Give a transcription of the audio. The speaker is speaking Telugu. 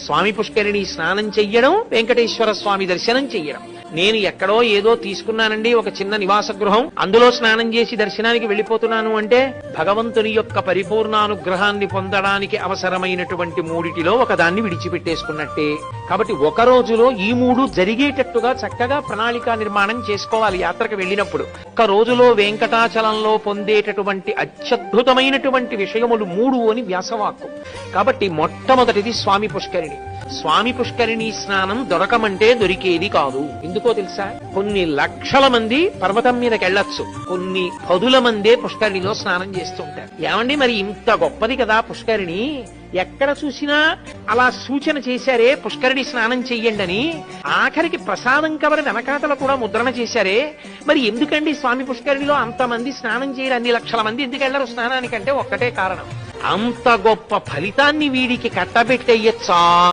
స్వామి పుష్కరిణి స్నానం చెయ్యడం, వెంకటేశ్వర స్వామి దర్శనం చెయ్యడం. నేను ఎక్కడో ఏదో తీసుకున్నానండి ఒక చిన్న నివాస గృహం, అందులో స్నానం చేసి దర్శనానికి వెళ్ళిపోతున్నాను అంటే భగవంతుని యొక్క పరిపూర్ణానుగ్రహాన్ని పొందడానికి అవసరమైనటువంటి మూడిటిలో ఒకదాన్ని విడిచిపెట్టేసుకున్నట్టే. కాబట్టి ఒక రోజులో ఈ మూడు జరిగేటట్టుగా చక్కగా ప్రణాళికా నిర్మాణం చేసుకోవాలి. యాత్రకు వెళ్ళినప్పుడు ఒక్క రోజులో వెంకటాచలంలో పొందేటటువంటి అత్యద్భుతమైనటువంటి విషయములు మూడు అని వ్యాసవాక్కు. కాబట్టి మొట్టమొదటిది స్వామి పుష్కరిణి. స్వామి పుష్కరిణి స్నానం దొరకమంటే దొరికేది కాదు. ఎందుకో తెలుసా? కొన్ని లక్షల మంది పర్వతం మీదకి వెళ్ళొచ్చు, కొన్ని పదుల మందే పుష్కరిణిలో స్నానం చేస్తుంటారు. ఏమండి మరి ఇంత గొప్పది కదా పుష్కరిణి, ఎక్కడ చూసినా అలా సూచన చేశారే పుష్కరిణి స్నానం చెయ్యండి అని. ఆఖరికి ప్రసాదం కవర్ వెనకాతల కూడా ముద్రణ చేశారే. మరి ఎందుకండి స్వామి పుష్కరిణిలో అంతమంది స్నానం చేయరు, అన్ని లక్షల మంది ఎందుకు వెళ్ళరు స్నానానికంటే ఒక్కటే కారణం, అంత గొప్ప ఫలితాన్ని వీడికి కట్టబెట్టేయచ్చా